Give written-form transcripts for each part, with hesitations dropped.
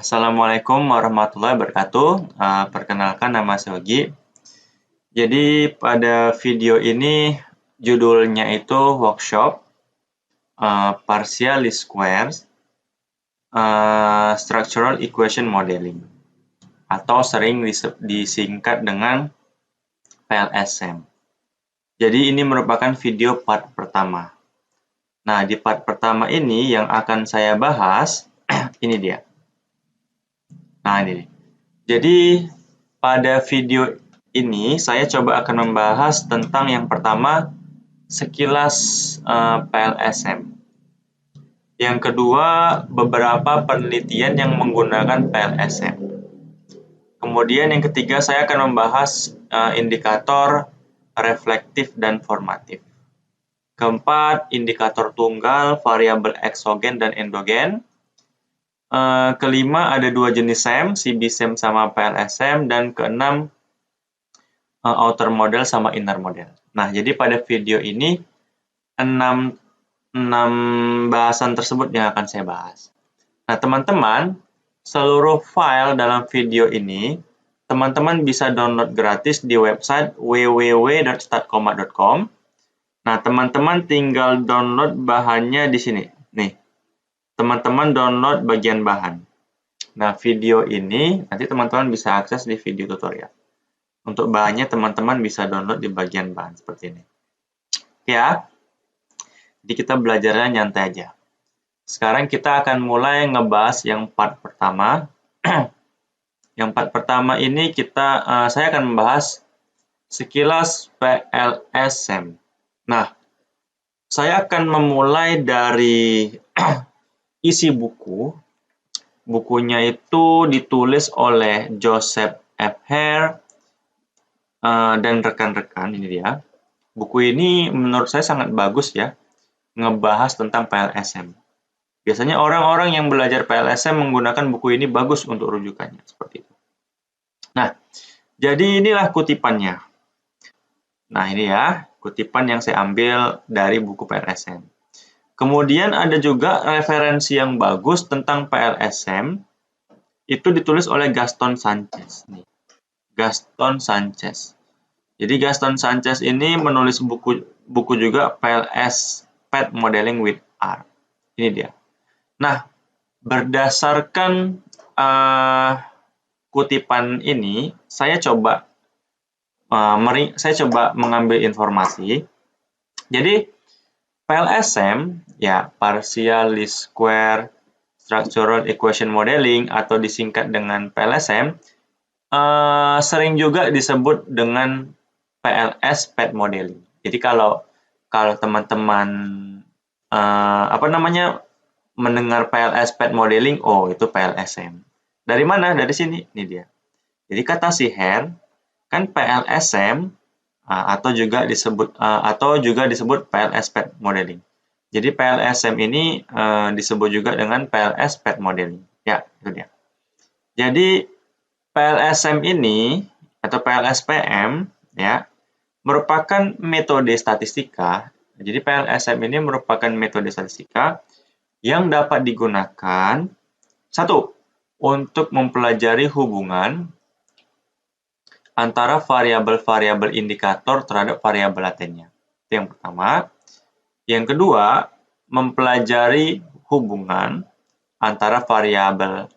Assalamualaikum warahmatullahi wabarakatuh. Perkenalkan nama saya Ogi. Jadi pada video ini judulnya itu workshop partial least squares structural equation modeling atau sering disingkat dengan PLSM. Jadi ini merupakan video part pertama. Nah, di part pertama ini yang akan saya bahas ini dia. Nah, ini. Jadi pada video ini saya coba akan membahas tentang yang pertama sekilas PLSM. Yang kedua beberapa penelitian yang menggunakan PLSM. Kemudian yang ketiga saya akan membahas indikator reflektif dan formatif. Keempat, indikator tunggal, variabel eksogen dan endogen. Kelima, ada dua jenis SEM, CB-SEM sama PLSM. Dan keenam, outer model sama inner model. Nah, jadi pada video ini 6 bahasan tersebut yang akan saya bahas. Nah, teman-teman, seluruh file dalam video ini teman-teman bisa download gratis di website www.statcoma.com. Nah, teman-teman tinggal download bahannya di sini. Nih, teman-teman download bagian bahan. Nah, video ini nanti teman-teman bisa akses di video tutorial. Untuk bahannya teman-teman bisa download di bagian bahan seperti ini. Oke ya. Jadi kita belajarnya nyantai aja. Sekarang kita akan mulai ngebahas yang part pertama. Yang part pertama ini saya akan membahas sekilas PLSM. Nah, saya akan memulai dari isi buku. Bukunya itu ditulis oleh Joseph F. Hare dan rekan-rekan, ini dia. Buku ini menurut saya sangat bagus ya, ngebahas tentang PLSM. Biasanya orang-orang yang belajar PLSM menggunakan buku ini bagus untuk rujukannya, seperti itu. Nah, jadi inilah kutipannya. Nah, ini ya, kutipan yang saya ambil dari buku PLSM. Kemudian ada juga referensi yang bagus tentang PLSM, itu ditulis oleh Gaston Sanchez. Nih. Gaston Sanchez. Jadi Gaston Sanchez ini menulis buku juga PLS Path Modeling with R. Ini dia. Nah, berdasarkan kutipan ini, saya coba mengambil informasi. Jadi PLSM ya partial least square structural equation modeling atau disingkat dengan PLSM sering juga disebut dengan PLS Path Modeling. Jadi kalau teman-teman mendengar PLS Path Modeling, oh itu PLSM. Dari mana? Dari sini, ini dia. Jadi kata si Hare kan PLSM atau juga disebut PLS Path Modeling. Jadi PLSM ini disebut juga dengan PLS Path Modeling. Ya, itu dia. Jadi PLSM ini atau PLSPM ya merupakan metode statistika. Jadi PLSM ini merupakan metode statistika yang dapat digunakan satu untuk mempelajari hubungan antara variabel-variabel indikator terhadap variabel latennya. Itu yang pertama. Yang kedua, mempelajari hubungan antar variabel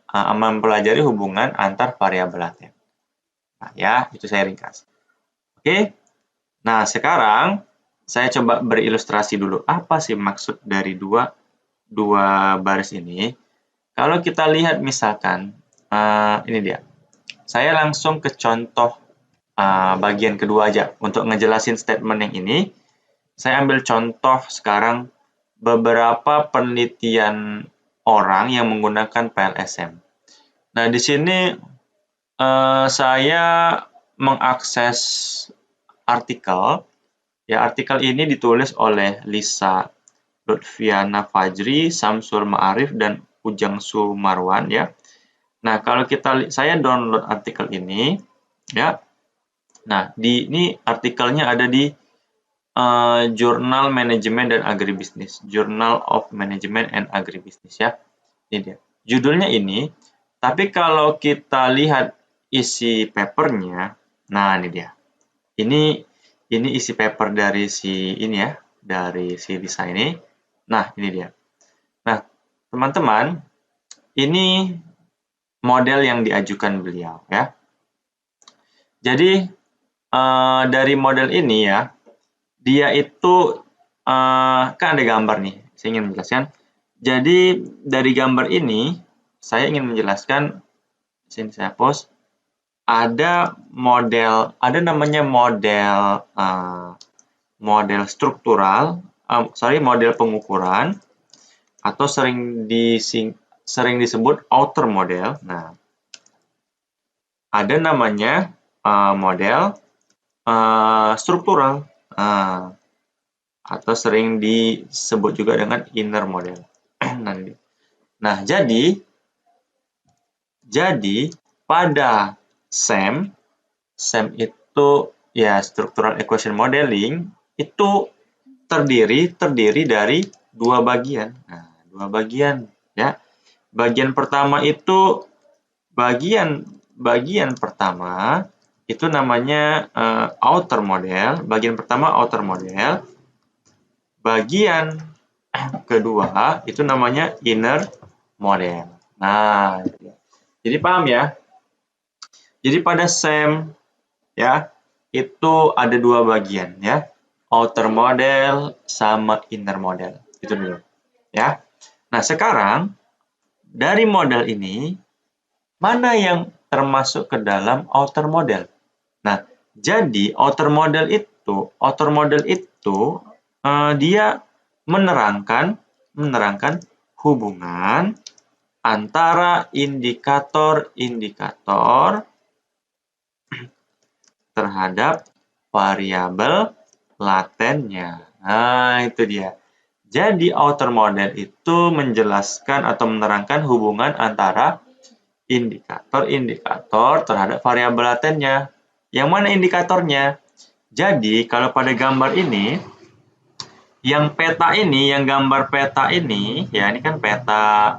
laten. Nah, ya, itu saya ringkas. Oke. Nah, sekarang saya coba berilustrasi dulu. Apa sih maksud dari dua baris ini? Kalau kita lihat misalkan, ini dia. Saya langsung ke contoh bagian kedua aja. Untuk ngejelasin statement yang ini, saya ambil contoh sekarang beberapa penelitian orang yang menggunakan PLSM. Nah, di sini saya mengakses artikel. Ya, artikel ini ditulis oleh Lisa Lutfiana Fajri, Samsul Ma'arif, dan Ujang Sumarwan ya. Nah, kalau saya download artikel ini ya. Nah, ini artikelnya ada di Jurnal Manajemen dan Agribisnis, Journal of Management and Agribisnis ya. Ini dia. Judulnya ini Tapi kalau kita lihat isi papernya, nah ini dia. Ini isi paper dari si ini ya, dari si Lisa ini. Nah, ini dia. Nah, teman-teman, ini model yang diajukan beliau ya. Jadi dari model ini ya, dia itu kan ada gambar nih. Saya ingin menjelaskan. Jadi dari gambar ini saya ingin menjelaskan, sini saya post, ada namanya model struktural, model pengukuran, atau sering disebut outer model. Nah, ada namanya model struktural, atau sering disebut juga dengan inner model. Nah, jadi pada SEM itu ya structural equation modeling itu terdiri dari dua bagian. Nah, dua bagian ya. Bagian pertama itu bagian pertama itu namanya outer model. Bagian pertama outer model. Bagian kedua itu namanya inner model. Nah, jadi paham ya? Jadi pada SEM ya, itu ada dua bagian ya. Outer model sama inner model. Itu dulu. Ya. Nah, sekarang dari model ini mana yang termasuk ke dalam outer model? Nah, jadi outer model itu dia menerangkan hubungan antara indikator-indikator terhadap variabel latennya. Nah, itu dia. Jadi outer model itu menjelaskan atau menerangkan hubungan antara indikator-indikator terhadap variabel latennya. Yang mana indikatornya? Jadi, kalau pada gambar ini, yang gambar peta ini, ya ini kan peta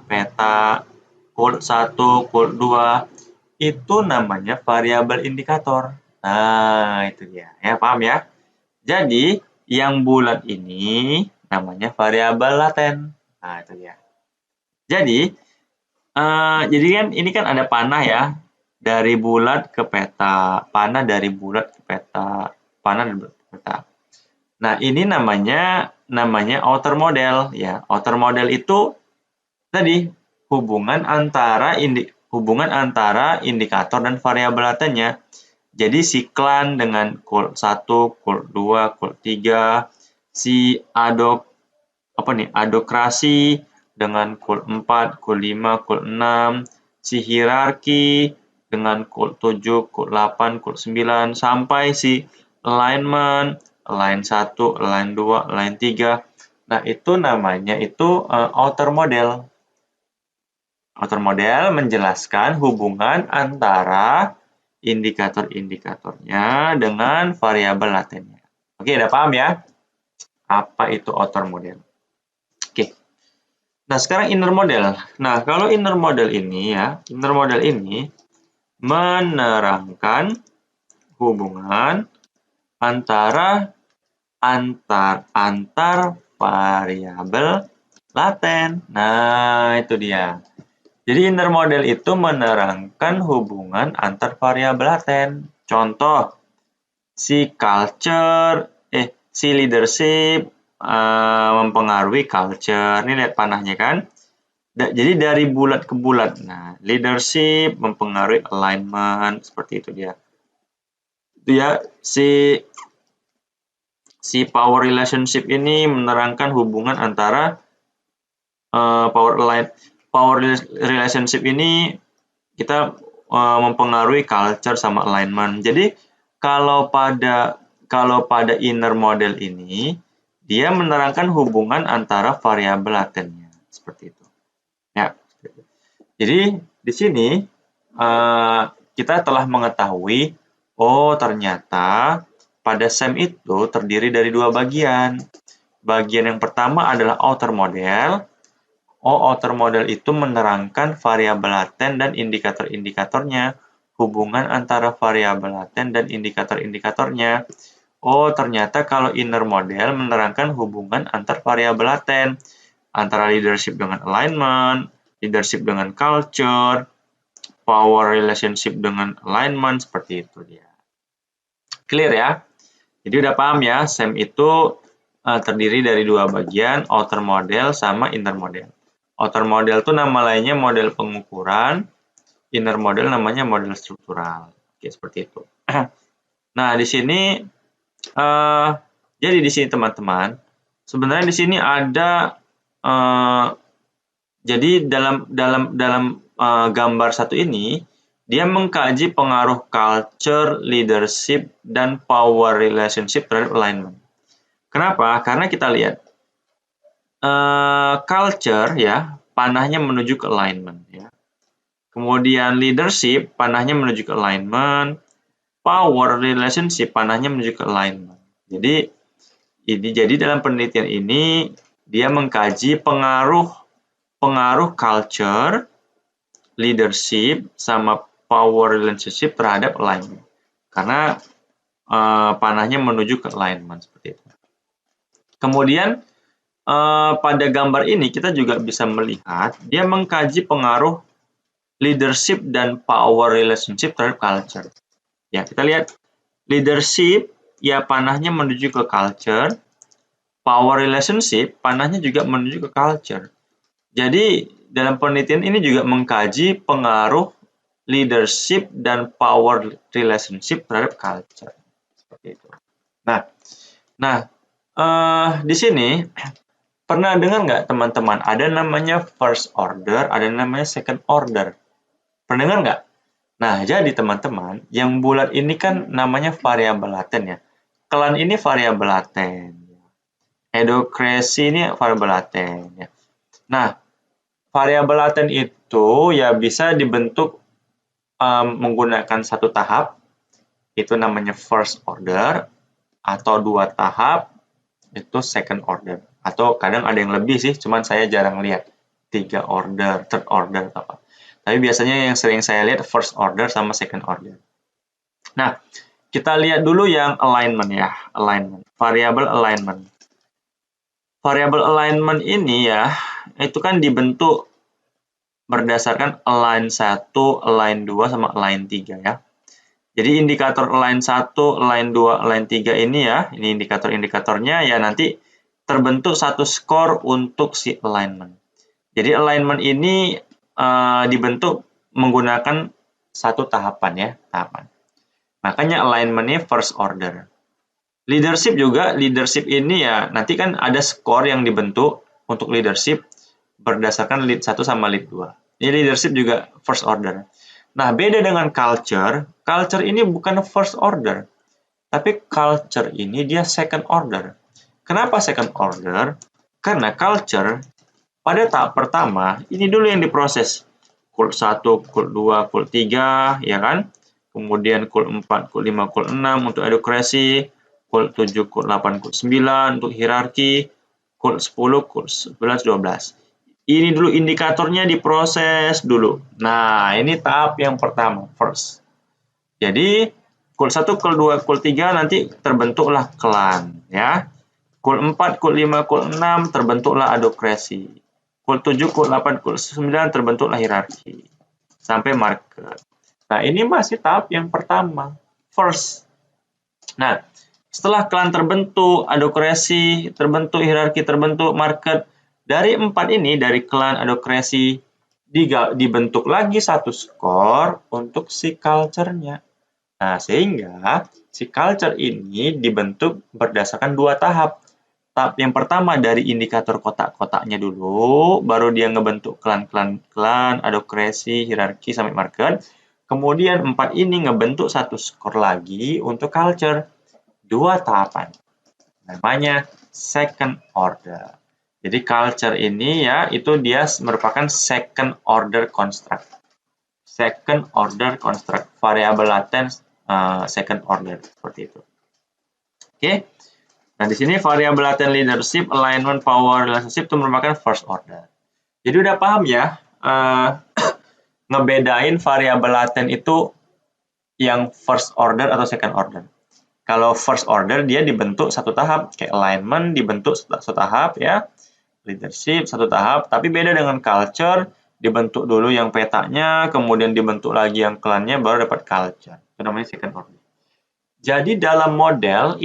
chord 1, chord 2, itu namanya variabel indikator. Nah, itu dia. Ya, paham ya? Jadi, yang bulat ini namanya variabel laten. Nah, itu dia. Jadi kan ini kan ada panah ya, dari bulat ke peta, panah dari bulat ke peta, panah dari bulat ke peta. Nah, ini namanya outer model ya. Outer model itu tadi hubungan antara indikator dan variabel latennya. Jadi siklan dengan chord 1, chord 2, chord 3, si adokrasi dengan chord 4, chord 5, chord 6, si hierarki dengan chord 7, chord 8, chord 9, sampai si alignment, line 1, line 2, line 3. Nah, itu namanya outer model. Outer model menjelaskan hubungan antara indikator-indikatornya dengan variabel latennya. Oke, udah paham ya? Apa itu outer model? Oke. Nah, sekarang inner model. Nah, kalau inner model ini menerangkan hubungan antara antar variabel laten. Nah, itu dia. Jadi inner model itu menerangkan hubungan antar variabel laten. Contoh, si leadership mempengaruhi culture. Ini lihat panahnya kan. Jadi dari bulat ke bulat. Nah, leadership mempengaruhi alignment, seperti itu dia. Dia si power relationship ini menerangkan hubungan antara power relationship ini kita mempengaruhi culture sama alignment. Jadi kalau pada inner model ini dia menerangkan hubungan antara variabel latennya, seperti itu. Ya. Jadi di sini kita telah mengetahui ternyata pada SEM itu terdiri dari dua bagian. Bagian yang pertama adalah outer model. outer model itu menerangkan variabel laten dan indikator-indikatornya, hubungan antara variabel laten dan indikator-indikatornya. Oh, ternyata kalau inner model menerangkan hubungan antar variabel laten, antara leadership dengan alignment, leadership dengan culture, power relationship dengan alignment, seperti itu dia. Clear ya? Jadi udah paham ya, SEM itu terdiri dari dua bagian, outer model sama inner model. Outer model itu nama lainnya model pengukuran, inner model namanya model struktural. Oke, seperti itu. Nah, di sini jadi di sini teman-teman, sebenarnya di sini ada jadi dalam gambar satu ini dia mengkaji pengaruh culture, leadership, dan power relationship terhadap alignment. Kenapa? Karena kita lihat culture ya panahnya menuju ke alignment ya. Kemudian leadership panahnya menuju ke alignment, power relationship panahnya menuju ke alignment. Jadi dalam penelitian ini dia mengkaji pengaruh culture, leadership sama power relationship terhadap alignment. Karena panahnya menuju ke alignment seperti itu. Kemudian pada gambar ini kita juga bisa melihat dia mengkaji pengaruh leadership dan power relationship terhadap culture. Ya, kita lihat leadership ya panahnya menuju ke culture, power relationship panahnya juga menuju ke culture. Jadi dalam penelitian ini juga mengkaji pengaruh leadership dan power relationship terhadap culture. Seperti itu. Nah, di sini pernah dengar nggak teman-teman, ada namanya first order, ada namanya second order. Pernah dengar nggak? Nah, jadi teman-teman, yang bulat ini kan namanya variabel laten ya. Klan ini variabel laten. Edocracy ini variabel laten ya. Nah, variabel laten itu ya bisa dibentuk menggunakan satu tahap, itu namanya first order, atau dua tahap, itu second order. Atau kadang ada yang lebih sih, cuman saya jarang lihat 3 order, third order atau apa. Tapi biasanya yang sering saya lihat first order sama second order. Nah, kita lihat dulu yang alignment ya, alignment, variabel alignment. Variabel alignment ini ya, itu kan dibentuk berdasarkan align 1, align 2 sama align 3 ya. Jadi indikator align 1, align 2, align 3 ini ya, ini indikator-indikatornya ya nanti terbentuk satu skor untuk si alignment. Jadi alignment ini dibentuk menggunakan satu tahapan ya, tahapan. Makanya alignment-nya first order. Leadership juga, leadership ini ya nanti kan ada skor yang dibentuk untuk leadership berdasarkan lead 1 sama lead 2. Ini leadership juga first order. Nah, beda dengan culture, culture ini bukan first order, tapi culture ini dia second order. Kenapa second order? Karena culture pada tahap pertama, ini dulu yang diproses. Kult 1, kult 2, kult 3, ya kan? Kemudian kult 4, kult 5, kult 6 untuk edukasi, kult 7, kult 8, kult 9 untuk hierarki, kult 10, kult 11, 12. Ini dulu indikatornya diproses dulu. Nah, ini tahap yang pertama, first. Jadi, kult 1, kult 2, kult 3 nanti terbentuklah klan, ya. Kult 4, kult 5, kult 6 terbentuklah adokrasi. Kult 7, kult 8, kult 9 terbentuklah hierarki. Sampai market. Nah, ini masih tahap yang pertama, first. Nah, setelah klan terbentuk, adokrasi terbentuk, hierarki terbentuk, market, dari 4 ini, dari klan, adokrasi, dibentuk lagi satu skor untuk si culture-nya. Nah, sehingga si culture ini dibentuk berdasarkan 2 tahap. Tahap yang pertama dari indikator kotak-kotaknya dulu, baru dia ngebentuk klan, adokrasi, hierarki, sampai market. Kemudian 4 ini ngebentuk satu skor lagi untuk culture. 2 tahapan. Namanya second order. Jadi culture ini ya, itu dia merupakan second order construct. Second order construct. Variabel laten second order. Seperti itu. Oke. Nah, di sini variabel laten leadership, alignment, power, relationship itu merupakan first order. Jadi udah paham ya ngebedain variabel laten itu yang first order atau second order. Kalau first order dia dibentuk satu tahap, kayak alignment dibentuk satu tahap ya, leadership satu tahap, tapi beda dengan culture, dibentuk dulu yang petanya, kemudian dibentuk lagi yang klannya, baru dapat culture. Itu namanya second order. Jadi dalam model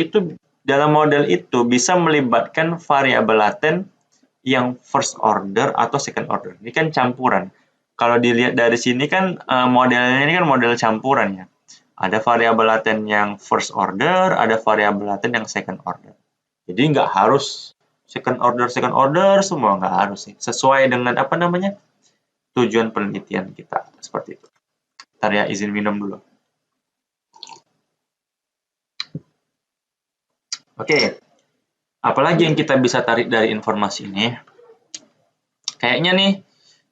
itu bisa melibatkan variabel laten yang first order atau second order. Ini kan campuran. Kalau dilihat dari sini kan modelnya ini kan model campuran ya. Ada variabel laten yang first order, ada variabel laten yang second order. Jadi nggak harus second order semua, nggak harus sih. Sesuai dengan apa namanya tujuan penelitian kita seperti itu. Ntar ya, izin minum dulu. Oke, apalagi yang kita bisa tarik dari informasi ini? Kayaknya nih,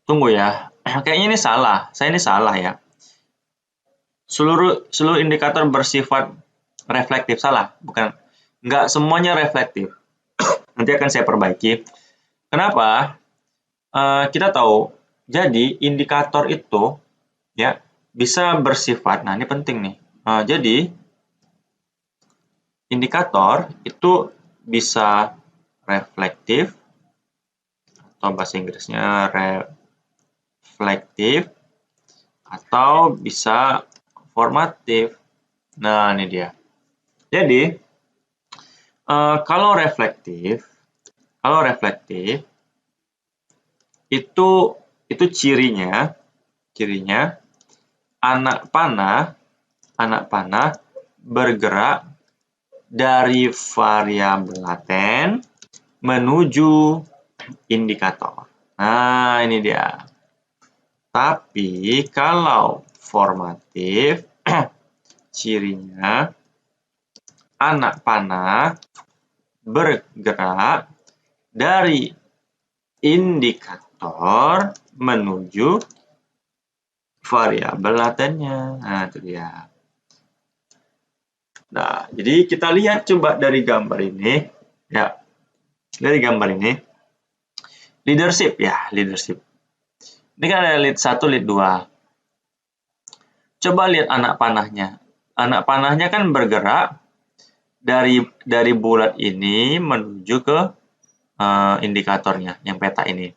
tunggu ya. Kayaknya ini salah. Saya ini salah ya. Seluruh indikator bersifat reflektif, salah, bukan. Nggak semuanya reflektif. Nanti akan saya perbaiki. Kenapa? Kita tahu, jadi indikator itu ya bisa bersifat. Nah, ini penting nih. Jadi indikator itu bisa reflektif atau bahasa Inggrisnya reflektif atau bisa formatif. Nah, ini dia. Jadi kalau reflektif itu cirinya anak panah bergerak dari variabel laten menuju indikator. Nah, ini dia. Tapi kalau formatif, cirinya anak panah bergerak dari indikator menuju variabel latennya. Nah, itu dia. Nah, jadi kita lihat coba dari gambar ini. Ya, dari gambar ini. Leadership ya, leadership. Ini kan ada lead 1, lead 2. Coba lihat anak panahnya. Anak panahnya kan bergerak dari bulat ini menuju ke indikatornya, yang peta ini.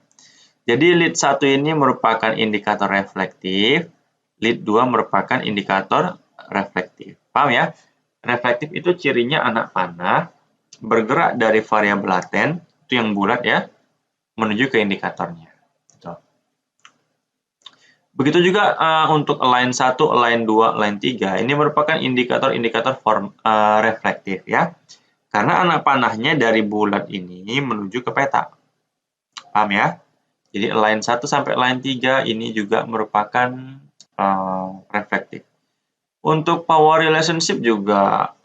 Jadi lead 1 ini merupakan indikator reflektif, lead 2 merupakan indikator reflektif. Paham ya? Reflektif itu cirinya anak panah bergerak dari variabel laten, itu yang bulat ya, menuju ke indikatornya. Begitu juga untuk align 1, align 2, align 3, ini merupakan indikator-indikator reflektif ya. Karena anak panahnya dari bulat ini menuju ke peta. Paham ya? Jadi align 1 sampai align 3 ini juga merupakan reflektif. Untuk power relationship juga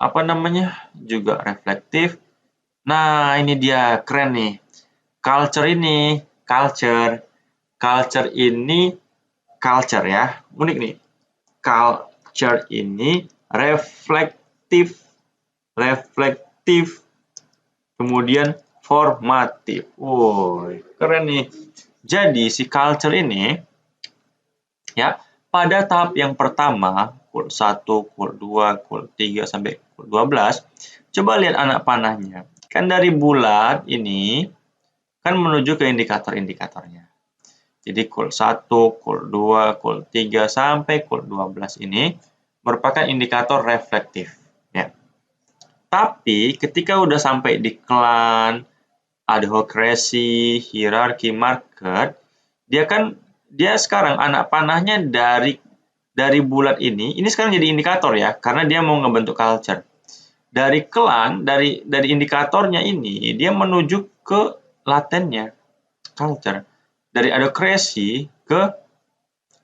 juga reflektif. Nah, ini dia keren nih. Culture ini ya. Unik nih. Culture ini reflektif. Kemudian formatif. Woi, keren nih. Jadi si culture ini ya, pada tahap yang pertama, kul 1, kul 2, kul 3 sampai kul 12, coba lihat anak panahnya. Kan dari bulat ini kan menuju ke indikator-indikatornya. Jadi kul 1, kul 2, kul 3 sampai kul 12 ini merupakan indikator reflektif ya. Tapi ketika udah sampai di klan, adhocracy, hierarki, market, dia sekarang anak panahnya dari bulat ini sekarang jadi indikator ya, karena dia mau ngebentuk culture. Dari klan, dari indikatornya ini, dia menuju ke latennya, culture. Dari adhocracy ke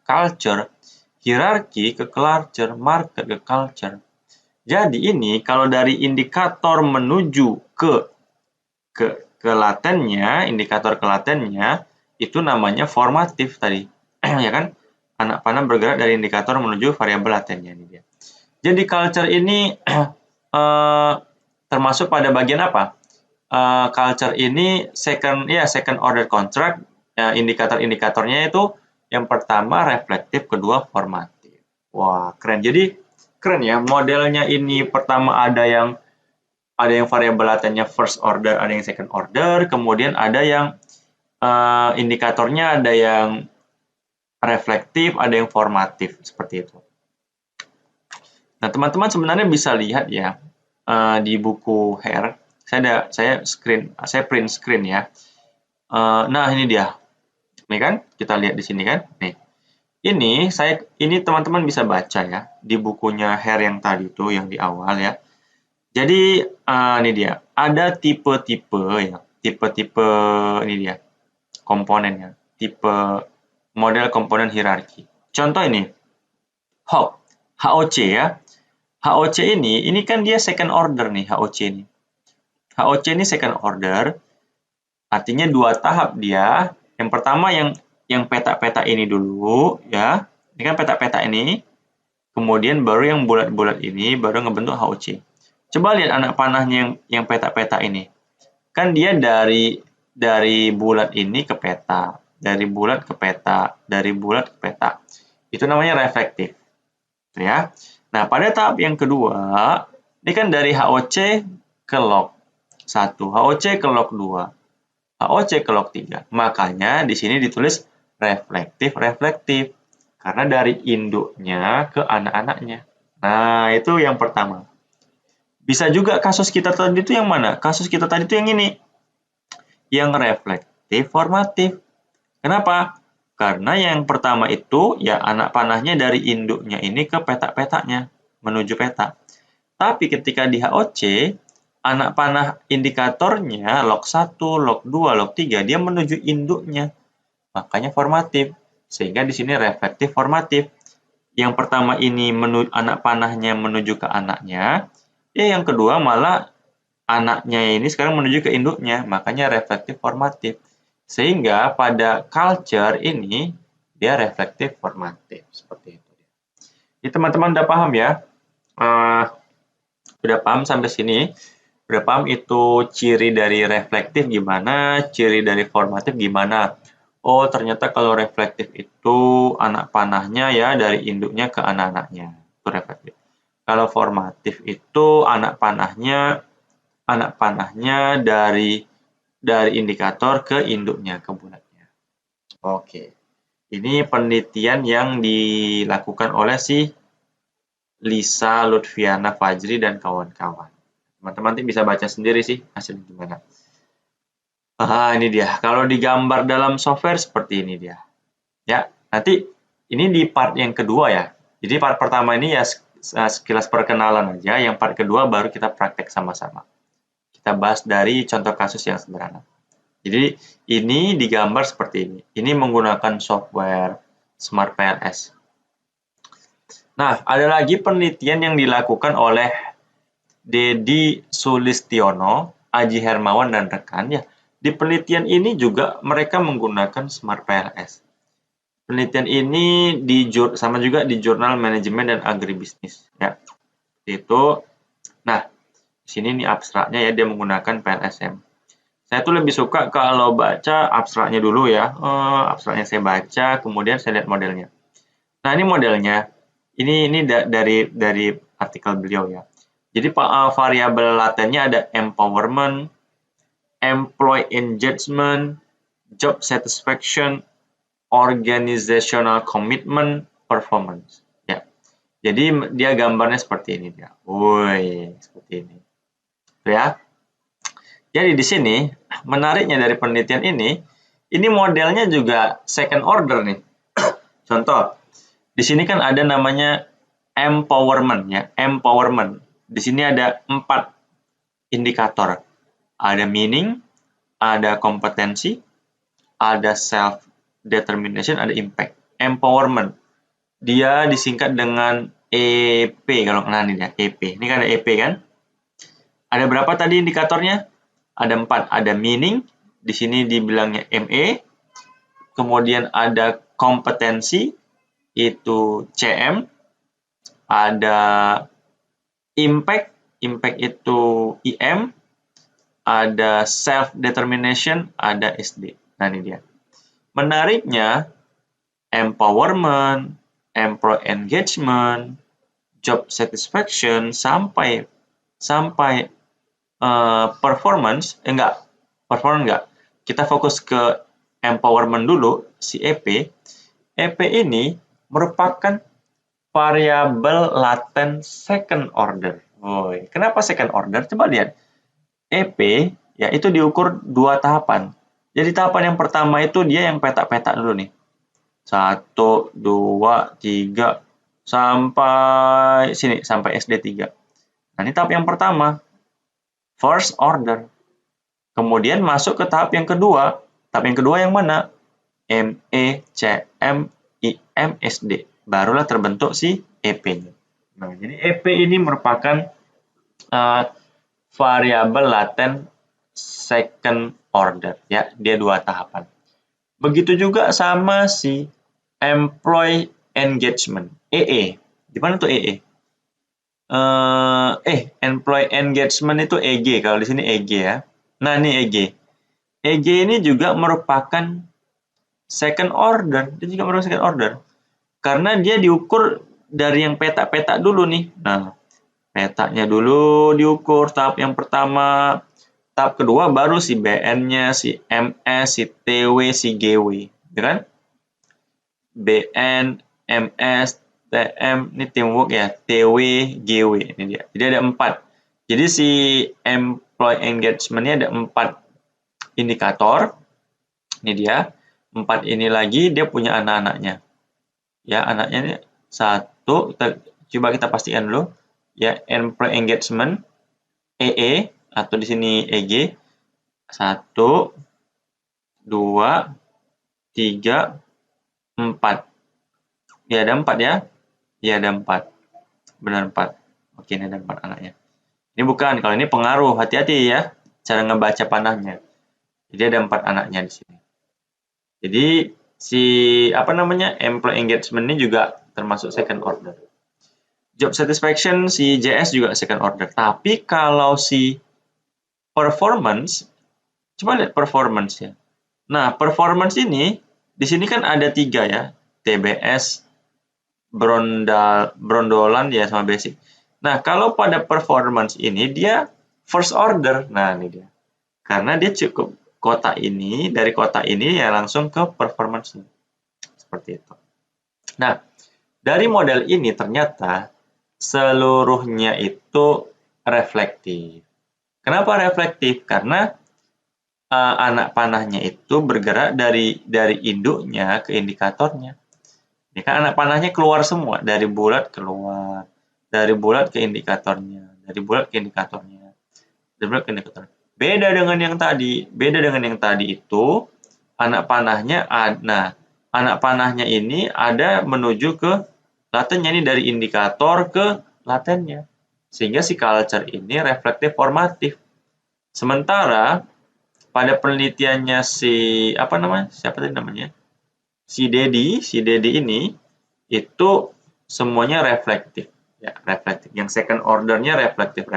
culture, hierarki ke culture, market ke culture. Jadi ini kalau dari indikator menuju ke latennya, indikator ke latennya, itu namanya formatif tadi. Ya kan? Anak panah bergerak dari indikator menuju variabel latennya ini dia. Jadi culture ini termasuk pada bagian apa? Culture ini second order contract indikator-indikatornya itu yang pertama reflektif, kedua formatif. Wah, keren. Jadi keren ya, modelnya ini pertama ada yang variabel latennya first order, ada yang second order, kemudian ada yang indikatornya ada yang reflektif, ada yang formatif, seperti itu. Nah, teman-teman sebenarnya bisa lihat ya di buku Hare. Saya print screen ya. Nah, ini dia. Ini kan kita lihat di sini kan. Nih. Ini teman-teman bisa baca ya di bukunya Hare yang tadi itu yang di awal ya. Jadi ini dia. Ada tipe-tipe ya. Tipe-tipe ini dia. Komponennya. Tipe model komponen hierarki. Contoh ini. HOC ya. HOC ini kan dia second order nih HOC ini. HOC ini second order, artinya 2 tahap dia. Yang pertama yang peta-peta ini dulu ya. Ini kan peta-peta ini. Kemudian baru yang bulat-bulat ini baru ngebentuk HOC. Coba lihat anak panahnya yang peta-peta ini. Kan dia dari bulat ini ke peta, dari bulat ke peta, dari bulat ke peta. Itu namanya reflektif. Ya. Nah, pada tahap yang kedua, ini kan dari HOC ke log 1, HOC ke log 2, HOC ke log 3. Makanya di sini ditulis reflektif-reflektif. Karena dari induknya ke anak-anaknya. Nah, itu yang pertama. Bisa juga kasus kita tadi itu yang mana? Kasus kita tadi itu yang ini. Yang reflektif formatif. Kenapa? Karena yang pertama itu ya anak panahnya dari induknya ini ke peta-petanya, menuju peta. Tapi ketika di HOC, anak panah indikatornya log 1, log 2, log 3, dia menuju induknya. Makanya formatif. Sehingga di sini reflektif formatif. Yang pertama ini anak panahnya menuju ke anaknya, yang kedua malah anaknya ini sekarang menuju ke induknya, makanya reflektif formatif. Sehingga pada culture ini dia reflektif formatif seperti itu. Jadi teman-teman udah paham ya? Udah paham sampai sini? Udah paham itu ciri dari reflektif gimana, ciri dari formatif gimana? Oh, ternyata kalau reflektif itu anak panahnya ya dari induknya ke anak-anaknya. Itu reflektif. Kalau formatif itu anak panahnya dari indikator ke induknya, ke bulatnya. Oke. Ini penelitian yang dilakukan oleh si Lisa Lutfiana Fajri dan kawan-kawan. Teman-teman bisa baca sendiri sih hasilnya gimana. Ini dia. Kalau digambar dalam software seperti ini dia. Ya, nanti ini di part yang kedua ya. Jadi part pertama ini ya sekilas perkenalan aja. Yang part kedua baru kita praktek sama-sama. Kita bahas dari contoh kasus yang sederhana. Jadi ini digambar seperti ini. Ini menggunakan software Smart PLS. Nah, ada lagi penelitian yang dilakukan oleh Dedi Sulistiono, Aji Hermawan, dan rekan ya. Di penelitian ini juga mereka menggunakan Smart PLS. Penelitian ini sama juga di Jurnal Manajemen dan Agribisnis ya. Itu. Nah, di sini nih abstraknya ya, dia menggunakan PLSM. Saya tuh lebih suka kalau baca abstraknya dulu ya. Abstraknya saya baca, kemudian saya lihat modelnya. Nah, ini modelnya. Ini dari artikel beliau ya. Jadi variabel latennya ada empowerment, employee engagement, job satisfaction, organizational commitment, performance. Ya. Jadi dia gambarnya seperti ini dia. Woi, seperti ini. Ya. Jadi di sini menariknya dari penelitian ini modelnya juga second order nih. Contoh, di sini kan ada namanya empowerment ya, empowerment. Di sini ada 4 indikator. Ada meaning, ada kompetensi, ada self determination, ada impact. Empowerment. Dia disingkat dengan EP kalau ini ya, EP. Ini kan ada EP kan? Ada berapa tadi indikatornya? Ada 4. Ada meaning, di sini dibilangnya ME. Kemudian ada kompetensi, itu CM. Ada impact itu IM. Ada self determination, ada SD. Nah, ini dia. Menariknya, empowerment, employee engagement, job satisfaction, sampai performance, enggak. Kita fokus ke empowerment dulu, si EP. EP ini merupakan variabel laten second order. Kenapa second order? Coba lihat. EP ya itu diukur 2 tahapan. Jadi tahapan yang pertama itu dia yang peta-peta dulu nih. 1, 2, 3 sampai sini, sampai SD3. Nah, ini tahap yang pertama. First order. Kemudian masuk ke tahap yang kedua. Tahap yang kedua yang mana? ME, CM, IM, SD. Barulah terbentuk si EP-nya. Nah, jadi EP ini merupakan variabel laten second order. Ya, dia 2 tahapan. Begitu juga sama si employee engagement, EE. Di mana tuh EE? Employee engagement itu EG, kalau di sini EG ya. Nah, ini EG. EG ini juga merupakan second order, dia juga merupakan second order. Karena dia diukur dari yang peta-peta dulu nih. Nah, petanya dulu diukur tahap yang pertama. Tahap kedua baru si BN-nya, si MS, si TW, si GW, ya kan? BN, MS, TM, ini teamwork ya, TW, GW, ini dia. Jadi ada 4. Jadi si employee engagement-nya ada 4 indikator. Ini dia. 4 ini lagi dia punya anak-anaknya. Ya, anaknya ini 1, coba kita pastikan dulu. Ya, employee engagement, EE, atau di sini EG. 1, 2, 3, 4. Ya, ada 4 ya. Ya, ada 4. Benar 4. Oke, ini ada 4 anaknya. Ini bukan, kalau ini pengaruh. Hati-hati ya, cara ngebaca panahnya. Jadi ada 4 anaknya di sini. Jadi, si employee engagement ini juga termasuk second order. Job satisfaction, si JS juga second order. Tapi kalau si performance, coba lihat performance ya. Nah, performance ini, di sini kan ada 3 ya. TBS, brondolan ya sama basic. Nah, kalau pada performance ini dia first order. Nah, ini dia. Karena dia cukup dari kota ini ya langsung ke performance. Seperti itu. Nah, dari model ini ternyata seluruhnya itu reflektif. Kenapa reflektif? Karena anak panahnya itu bergerak dari induknya ke indikatornya. Ini kan anak panahnya keluar semua, dari bulat keluar, dari bulat ke indikatornya, dari bulat ke indikatornya, dari bulat ke indikator. Beda dengan yang tadi itu anak panahnya ini ada menuju ke latennya, ini dari indikator ke latennya. Sehingga si culture ini reflektif formatif. Sementara pada penelitiannya si Dedi ini itu semuanya reflektif, ya, reflektif. Yang second ordernya reflektif,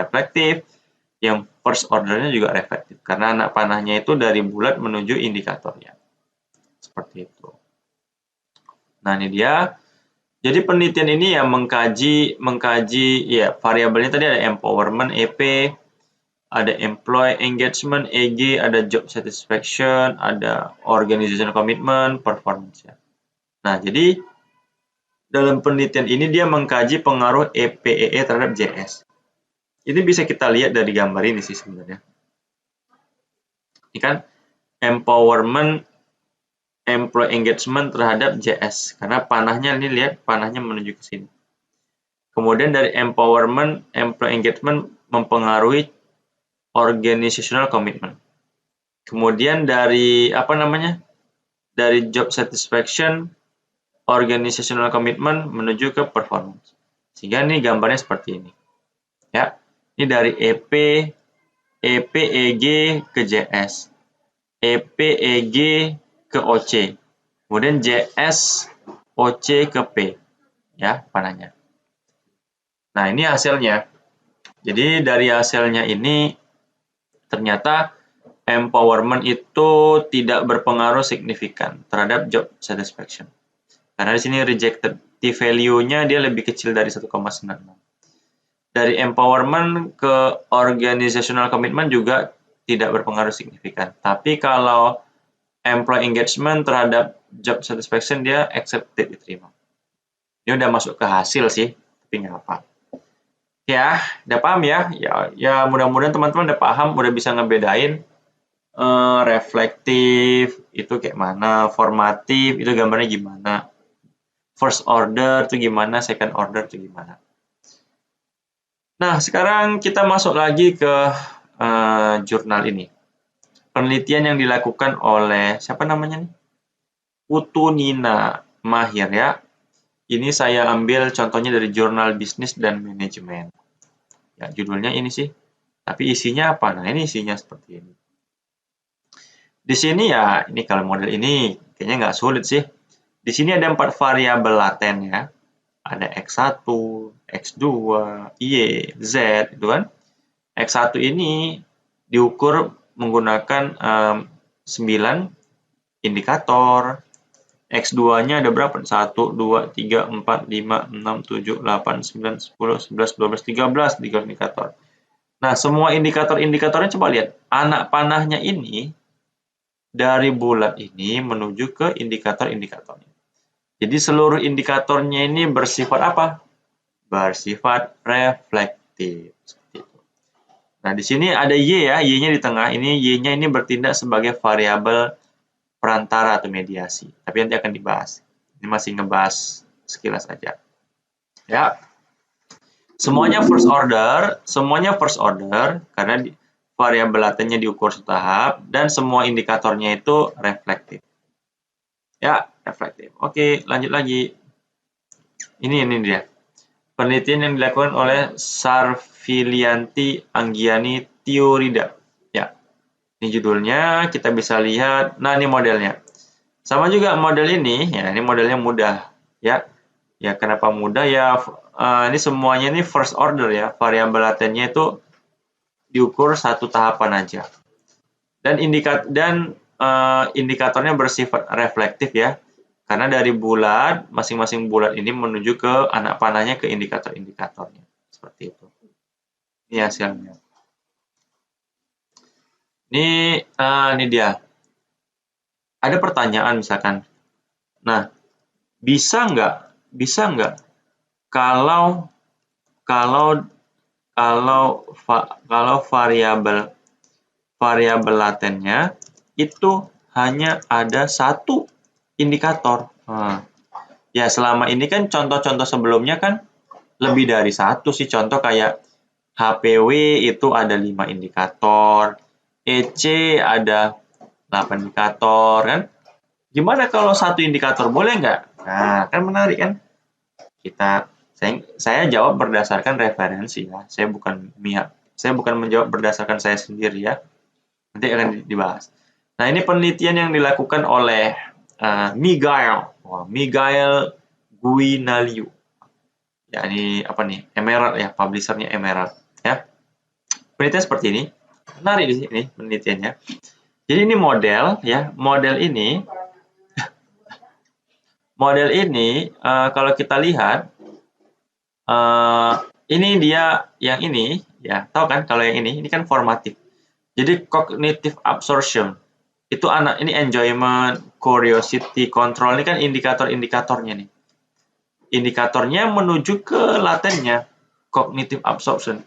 yang first ordernya juga reflektif karena anak panahnya itu dari bulat menuju indikatornya. Seperti itu. Nah, ini dia. Jadi penelitian ini ya mengkaji ya variabelnya tadi ada empowerment EP, ada employee engagement EG, ada job satisfaction, ada organizational commitment, performance ya. Nah, jadi dalam penelitian ini dia mengkaji pengaruh EPEE terhadap JS. Ini bisa kita lihat dari gambar ini sih sebenarnya. Ini kan empowerment, employee engagement terhadap JS. Karena panahnya, ini lihat panahnya menuju ke sini. Kemudian dari empowerment, employee engagement mempengaruhi organizational commitment. Kemudian dari dari job satisfaction, organizational commitment menuju ke performance. Sehingga ini gambarnya seperti ini. Ya. Ini dari EP, EG ke JS. EP, EG ke OC. Kemudian JS, OC ke P. Ya, panahnya. Nah, ini hasilnya. Jadi dari hasilnya ini ternyata empowerment itu tidak berpengaruh signifikan terhadap job satisfaction. Karena di sini rejected T-value-nya dia lebih kecil dari 1,96. Dari empowerment ke organizational commitment juga tidak berpengaruh signifikan. Tapi kalau employee engagement terhadap job satisfaction dia accepted, diterima. Ini udah masuk ke hasil sih, tapi nggak apa. Ya, udah paham ya? Ya mudah-mudahan teman-teman udah paham, udah bisa ngebedain reflektif itu kayak mana, formatif itu gambarnya gimana, first order itu gimana, second order itu gimana. Nah, sekarang kita masuk lagi ke jurnal ini. Penelitian yang dilakukan oleh siapa namanya nih? Putu Nina Mahir ya. Ini saya ambil contohnya dari jurnal bisnis dan manajemen. Ya, judulnya ini sih. Tapi isinya apa? Nah, ini isinya seperti ini. Di sini ya, ini kalau model ini kayaknya nggak sulit sih. Di sini ada 4 variabel laten ya. Ada X1, X2, Y, Z, itu kan. X1 ini diukur menggunakan 9 indikator. X2-nya ada berapa? 1, 2, 3, 4, 5, 6, 7, 8, 9, 10, 11, 12, 13 indikator. Nah, semua indikator-indikatornya coba lihat. Anak panahnya ini dari bulat ini menuju ke indikator-indikatornya. Jadi seluruh indikatornya ini bersifat apa? Bersifat reflektif. Seperti itu. Nah, di sini ada Y ya, Y-nya di tengah. Ini Y-nya ini bertindak sebagai variabel perantara atau mediasi. Tapi nanti akan dibahas. Ini masih ngebahas sekilas aja. Ya. Semuanya first order karena variabel latennya diukur setahap dan semua indikatornya itu reflektif. Ya, reflektif. Oke, lanjut lagi. Ini dia. Penelitian yang dilakukan oleh Sarvilianti Anggiani Tiurida. Ya. Ini judulnya, kita bisa lihat. Nah, ini modelnya. Sama juga model ini, ya, ini modelnya mudah, ya. Ya, kenapa mudah? Ya, ini semuanya ini first order ya. Variabel latennya itu diukur satu tahapan aja. Dan indikatornya bersifat reflektif ya. Karena dari bulat, masing-masing bulat ini menuju ke anak panahnya ke indikator-indikatornya. Seperti itu. Ini hasilnya. Ini dia. Ada pertanyaan misalkan. Nah, bisa nggak kalau variabel latennya itu hanya ada satu indikator. Nah, ya selama ini kan contoh-contoh sebelumnya kan lebih dari satu sih. Contoh kayak HPW itu ada 5 indikator, EC ada 8 indikator kan. Gimana kalau satu indikator, boleh nggak? Nah, kan menarik kan? Saya jawab berdasarkan referensi ya. Saya bukan menjawab berdasarkan saya sendiri ya. Nanti akan dibahas. Nah, ini penelitian yang dilakukan oleh Miguel Guinaliu. Ya, ini apa nih? Emerald ya, publishernya Emerald ya. Penelitian seperti ini. Menarik di sini penelitiannya. Jadi ini model ya. Model ini kalau kita lihat ini dia yang ini ya. Tahu kan kalau yang ini kan formatif. Jadi cognitive absorption itu ini enjoyment, curiosity, control ini kan indikator-indikatornya nih. Indikatornya menuju ke latennya, cognitive absorption.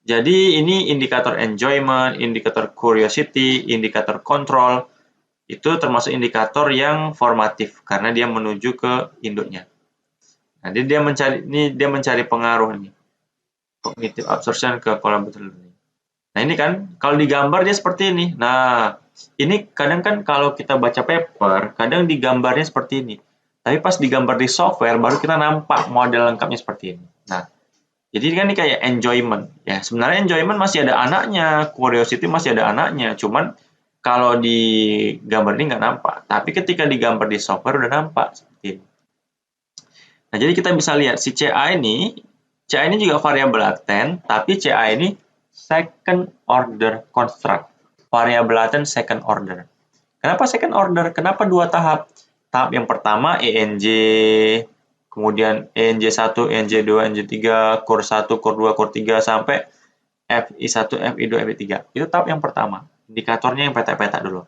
Jadi ini indikator enjoyment, indikator curiosity, indikator control itu termasuk indikator yang formatif karena dia menuju ke induknya. Nah, dia mencari pengaruh nih. Cognitive absorption ke collaborative learning. Nah, ini kan kalau digambar dia seperti ini. Nah, ini kadang kan kalau kita baca paper, kadang digambarnya seperti ini. Tapi pas digambar di software baru kita nampak model lengkapnya seperti ini. Nah, jadi kan ini kayak enjoyment. Ya, sebenarnya enjoyment masih ada anaknya, curiosity masih ada anaknya. Cuman kalau di gambar ini nggak nampak. Tapi ketika digambar di software udah nampak seperti ini. Nah, jadi kita bisa lihat si CA ini juga variabel laten, tapi CA ini second order construct. variabel laten second order. Kenapa second order? Kenapa 2 tahap? Tahap yang pertama ENJ, kemudian ENJ1, ENJ2, ENJ3, core 1, core 2, core 3 sampai FI1, FI2, FI3. Itu tahap yang pertama. Indikatornya yang petak-petak dulu.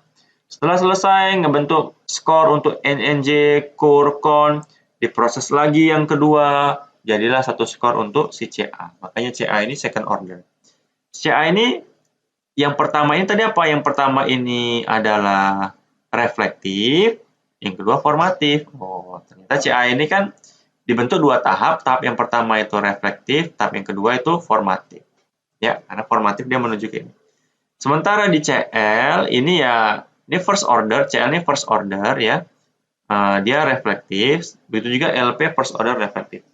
Setelah selesai ngebentuk skor untuk NNJ, core, con, diproses lagi yang kedua, jadilah satu skor untuk si CA. Makanya CA ini second order. CA ini yang pertama ini tadi apa? Yang pertama ini adalah reflektif, yang kedua formatif. Oh, ternyata CA ini kan dibentuk 2 tahap. Tahap yang pertama itu reflektif, tahap yang kedua itu formatif. Ya, karena formatif dia menuju ke ini. Sementara di CL ini ya, ini first order, CL ini first order ya. Dia reflektif, begitu juga LP first order reflektif.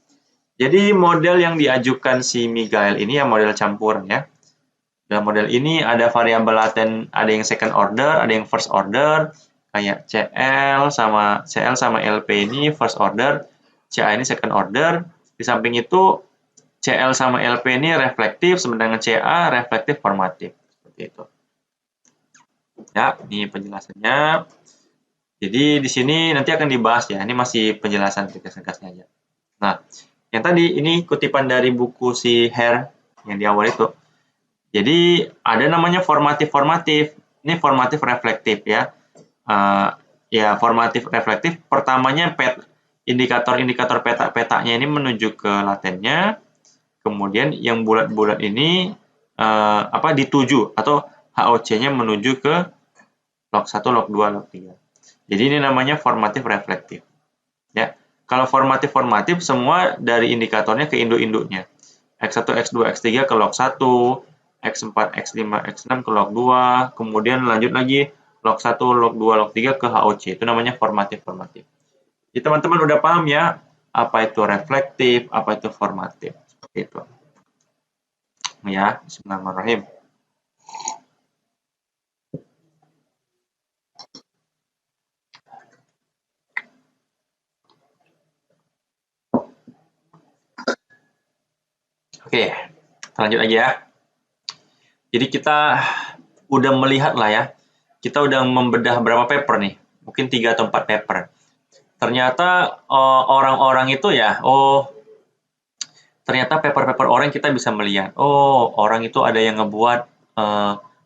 Jadi model yang diajukan si Miguel ini ya model campuran ya. Dalam model ini ada variabel laten, ada yang second order, ada yang first order, kayak CL sama LP ini first order, CA ini second order. Di samping itu CL sama LP ini reflektif, sedangkan CA reflektif formatif. Seperti itu. Ya, ini penjelasannya. Jadi di sini nanti akan dibahas ya. Ini masih penjelasan ringkas-ringkasnya aja. Nah, yang tadi ini kutipan dari buku si Hare yang di awal itu. Jadi ada namanya formatif-formatif. Ini formatif reflektif ya. Ya formatif reflektif. Pertamanya indikator-indikator petak-petaknya ini menuju ke latennya. Kemudian yang bulat-bulat ini dituju atau HOC-nya menuju ke log 1, log 2, log 3. Jadi ini namanya formatif reflektif. Ya. Kalau formatif semua dari indikatornya ke induk-induknya. X1, X2, X3 ke log 1, X4, X5, X6 ke log 2, kemudian lanjut lagi log 1, log 2, log 3 ke HOC. Itu namanya formatif. Jadi teman-teman udah paham ya apa itu reflektif, apa itu formatif. Seperti itu. Ya, bismillahirrahmanirrahim. Oke, lanjut lagi ya. Jadi kita udah melihat lah ya, kita udah membedah berapa paper nih, mungkin 3 atau 4 paper. Ternyata orang-orang itu ya, ternyata paper-paper orang kita bisa melihat, orang itu ada yang ngebuat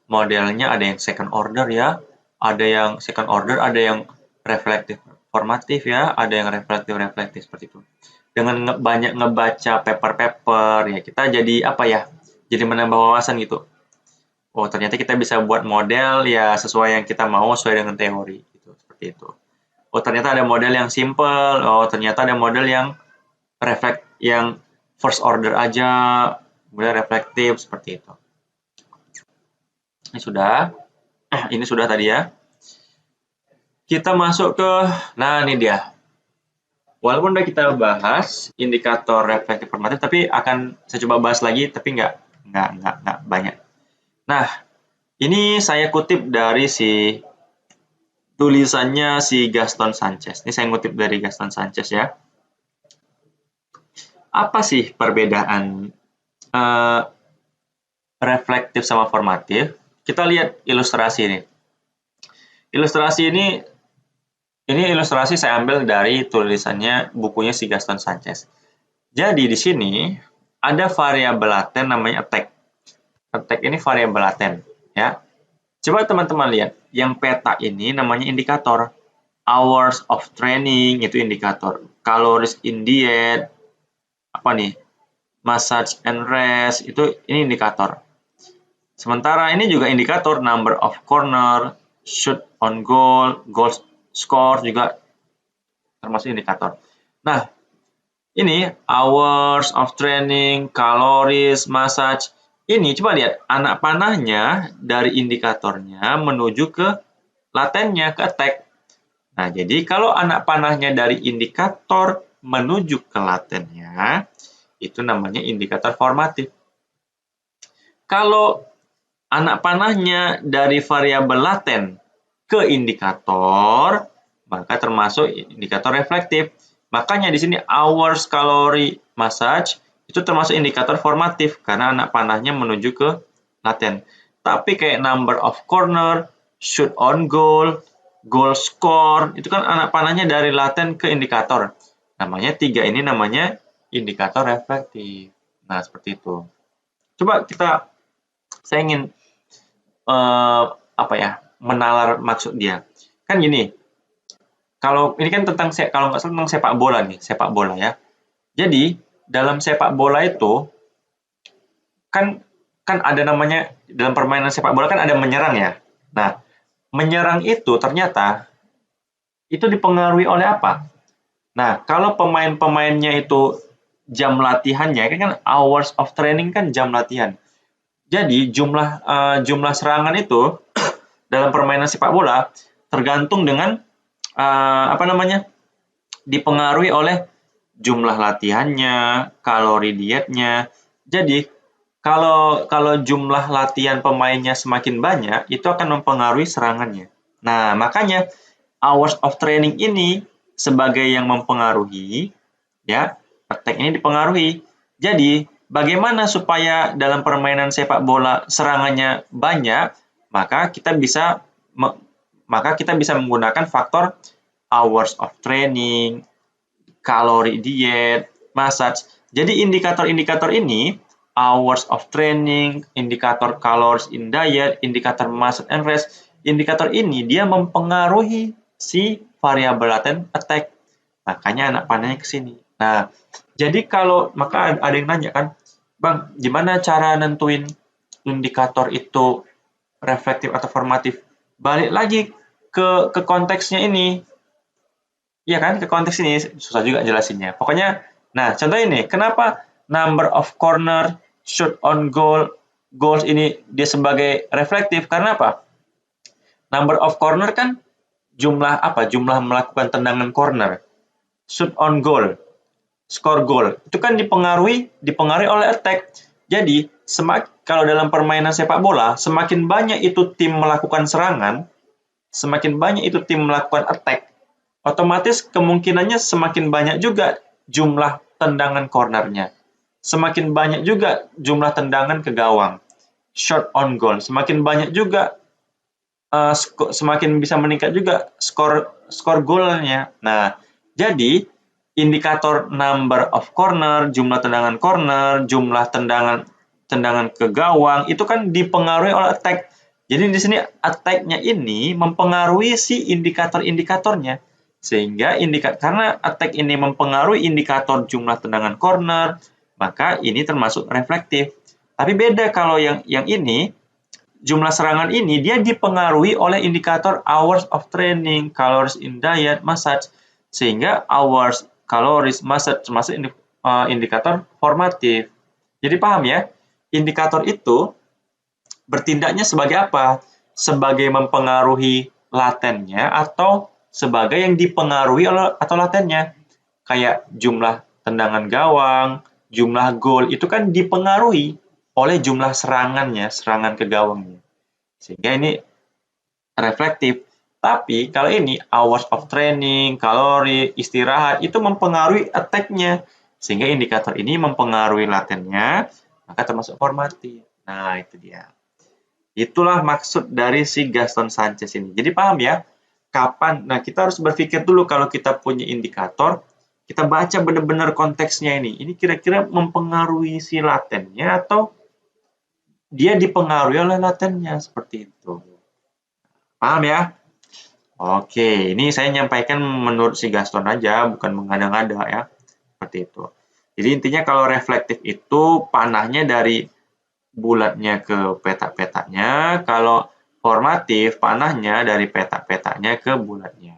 modelnya, ada yang second order ya, ada yang second order, ada yang reflektif formatif ya, ada yang reflektif seperti itu. Dengan banyak ngebaca paper-paper ya, kita jadi apa ya, jadi menambah wawasan gitu. Oh, ternyata kita bisa buat model ya sesuai yang kita mau, sesuai dengan teori gitu, seperti itu. Oh, ternyata ada model yang simple. Oh, ternyata ada model yang yang first order aja, kemudian reflektif seperti itu. Ini sudah tadi ya. Kita masuk ke, nah ini dia. Walaupun udah kita bahas indikator reflektif formatif, tapi akan saya coba bahas lagi, tapi nggak banyak. Nah, ini saya kutip dari tulisannya si Gaston Sanchez. Ini saya ngutip dari Gaston Sanchez ya. Apa sih perbedaan reflektif sama formatif? Kita lihat ilustrasi ini. Ilustrasi ini ilustrasi saya ambil dari tulisannya bukunya si Gaston Sanchez. Jadi di sini ada variabel laten namanya attack. Attack ini variabel laten ya. Coba teman-teman lihat, yang peta ini namanya indikator. Hours of training itu indikator. Calories in diet, massage and rest, ini indikator. Sementara ini juga indikator number of corner, shoot on goal, goal score juga termasuk indikator. Nah, ini hours of training, calories, massage. Ini coba lihat, anak panahnya dari indikatornya menuju ke latennya, ke attack. Nah, jadi kalau anak panahnya dari indikator menuju ke latennya, itu namanya indikator formatif. Kalau anak panahnya dari variabel laten ke indikator, maka termasuk indikator reflektif. Makanya di sini hours, kalori, massage itu termasuk indikator formatif karena anak panahnya menuju ke laten. Tapi kayak number of corner, shoot on goal, goal score, itu kan anak panahnya dari laten ke indikator. Namanya 3 ini namanya indikator reflektif. Nah, seperti itu. Coba saya ingin menalar maksud dia. Kan gini, kalau ini kan kalau nggak salah tentang sepak bola nih, sepak bola ya. Jadi dalam sepak bola itu kan ada namanya, dalam permainan sepak bola kan ada menyerang ya. Nah, menyerang itu ternyata itu dipengaruhi oleh apa? Nah, kalau pemain-pemainnya itu jam latihannya kan hours of training kan jam latihan. Jadi jumlah serangan itu dalam permainan sepak bola tergantung dengan dipengaruhi oleh jumlah latihannya, kalori dietnya. Jadi kalau jumlah latihan pemainnya semakin banyak, itu akan mempengaruhi serangannya. Nah, makanya hours of training ini sebagai yang mempengaruhi, ya, attack ini dipengaruhi. Jadi, bagaimana supaya dalam permainan sepak bola serangannya banyak? Maka kita bisa menggunakan faktor hours of training, kalori diet, massage. Jadi indikator-indikator ini, hours of training, indikator calories in diet, indikator massage and rest, indikator ini dia mempengaruhi si variabel laten attack. Makanya anak panahnya ke sini. Nah, jadi maka ada yang nanya kan, Bang, gimana cara nentuin indikator itu reflektif atau formatif? Balik lagi ke konteksnya ini. Iya kan, ke konteks ini susah juga jelasinnya. Pokoknya, nah contoh ini, kenapa number of corner, shoot on goals ini dia sebagai reflektif? Karena apa? Number of corner kan jumlah melakukan tendangan corner. Shoot on goal, score goal, itu kan dipengaruhi oleh attack. Jadi, kalau dalam permainan sepak bola, semakin banyak itu tim melakukan serangan, semakin banyak itu tim melakukan attack, otomatis kemungkinannya semakin banyak juga jumlah tendangan cornernya. Semakin banyak juga jumlah tendangan ke gawang. Shot on goal. Semakin banyak juga, semakin bisa meningkat juga skor golnya. Nah, jadi indikator number of corner, jumlah tendangan corner, jumlah tendangan ke gawang, itu kan dipengaruhi oleh attack. Jadi di sini attack-nya ini mempengaruhi si indikator-indikatornya. Sehingga karena attack ini mempengaruhi indikator jumlah tendangan corner, maka ini termasuk reflektif. Tapi beda kalau yang ini, jumlah serangan ini dia dipengaruhi oleh indikator hours of training, calories in diet, massage. Sehingga hours, calories, massage termasuk indikator formatif. Jadi paham ya? Indikator itu bertindaknya sebagai apa? Sebagai mempengaruhi latennya atau sebagai yang dipengaruhi atau latennya. Kayak jumlah tendangan gawang, jumlah gol, itu kan dipengaruhi oleh jumlah serangan ke gawangnya. Sehingga ini reflektif. Tapi kalau ini hours of training, kalori, istirahat, itu mempengaruhi attack-nya. Sehingga indikator ini mempengaruhi latennya, maka termasuk formatif. Nah, itu dia. Itulah maksud dari si Gaston Sanchez ini. Jadi paham ya? Nah, kita harus berpikir dulu kalau kita punya indikator, kita baca benar-benar konteksnya ini. Ini kira-kira mempengaruhi si latennya atau dia dipengaruhi oleh latennya, seperti itu. Paham ya? Oke, ini saya nyampaikan menurut si Gaston aja, bukan mengada-ngada ya. Seperti itu. Jadi intinya kalau reflektif itu panahnya dari bulatnya ke petak-petaknya, kalau formatif panahnya dari petak-petaknya ke bulatnya.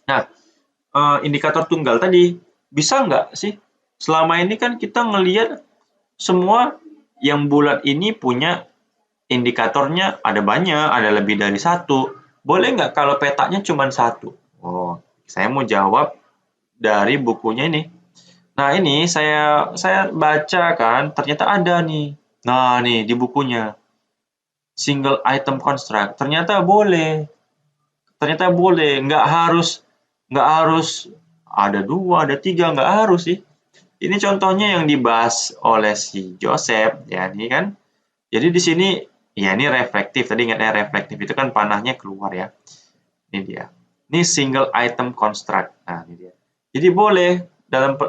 Nah, indikator tunggal tadi, bisa nggak sih? Selama ini kan kita ngelihat semua yang bulat ini punya indikatornya ada banyak, ada lebih dari satu. Boleh nggak kalau petaknya cuma satu? Oh, saya mau jawab dari bukunya ini. Nah, ini saya baca kan, ternyata ada nih. Nah, nih di bukunya. Single item construct. Ternyata boleh. Nggak harus ada 2, ada 3, nggak harus sih. Ini contohnya yang dibahas oleh si Joseph, ya ini kan. Jadi di sini, ya ini reflektif. Tadi ingatnya reflektif itu kan panahnya keluar ya. Ini dia. Ini single item construct. Nah, ini dia. Jadi boleh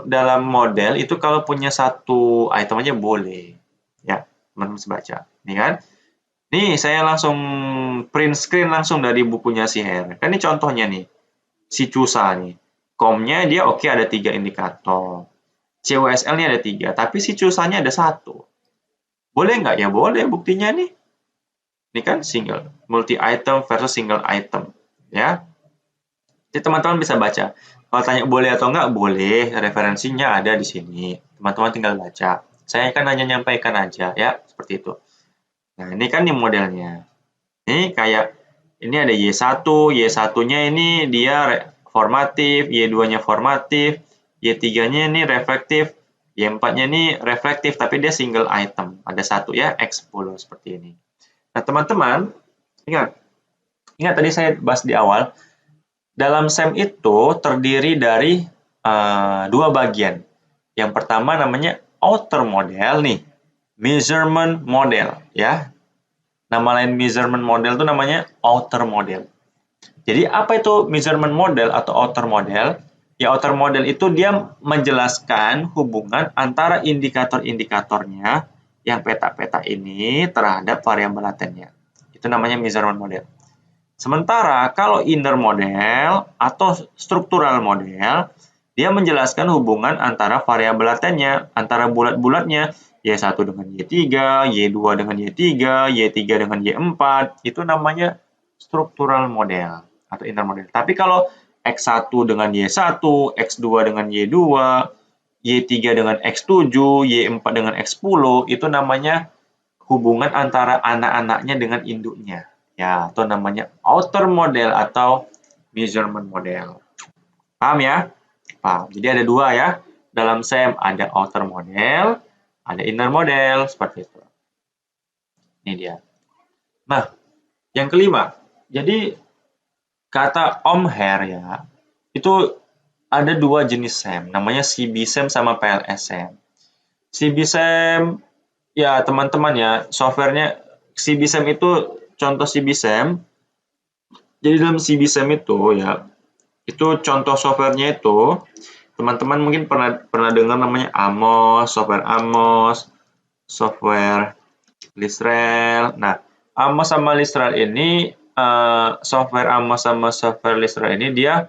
dalam model itu kalau punya satu item aja boleh. Ya, teman-teman bisa baca. Ini kan. Nih, saya langsung print screen langsung dari bukunya si Her. Kan ini contohnya nih. Si Cusa nih. COM-nya dia oke ada 3 indikator. CWSL-nya ada 3, tapi si Cusanya ada 1. Boleh nggak? Ya boleh, buktinya nih. Ini kan single, multi item versus single item. Ya, jadi teman-teman bisa baca. Kalau tanya boleh atau nggak, boleh. Referensinya ada di sini. Teman-teman tinggal baca. Saya kan hanya nyampaikan aja, ya, seperti itu. Nah, ini kan nih modelnya. Ini kayak, ini ada Y1, Y1-nya ini dia formatif, Y2-nya formatif, Y3-nya ini reflektif, Y4-nya ini reflektif, tapi dia single item. Ada satu ya, X10 seperti ini. Nah, teman-teman, ingat tadi saya bahas di awal, dalam SEM itu terdiri dari dua bagian. Yang pertama namanya outer model nih, measurement model ya. Nama lain measurement model itu namanya outer model. Jadi apa itu measurement model atau outer model? Ya outer model itu dia menjelaskan hubungan antara indikator-indikatornya yang peta-peta ini terhadap variabel latennya. Itu namanya measurement model. Sementara kalau inner model atau structural model, dia menjelaskan hubungan antara variabel latennya, antara bulat-bulatnya, Y1 dengan Y3, Y2 dengan Y3, Y3 dengan Y4, itu namanya structural model atau inner model. Tapi kalau X1 dengan Y1, X2 dengan Y2, Y3 dengan X7, Y4 dengan X10, itu namanya hubungan antara anak-anaknya dengan induknya. Ya, atau namanya outer model atau measurement model. Paham ya? Paham. Jadi ada dua ya. Dalam SEM ada outer model, ada inner model, seperti itu. Ini dia. Nah, yang kelima. Jadi, kata Om Her ya, itu ada dua jenis SEM. Namanya CB-SEM sama PLS-SEM. CB-SEM, ya teman-teman ya, softwarenya CB-SEM itu contoh CB-SEM. Jadi dalam CB-SEM itu ya, itu contoh softwarenya itu teman-teman mungkin pernah dengar namanya Amos, software Listrel. Nah, Amos sama Listrel ini software Amos sama software Listrel ini dia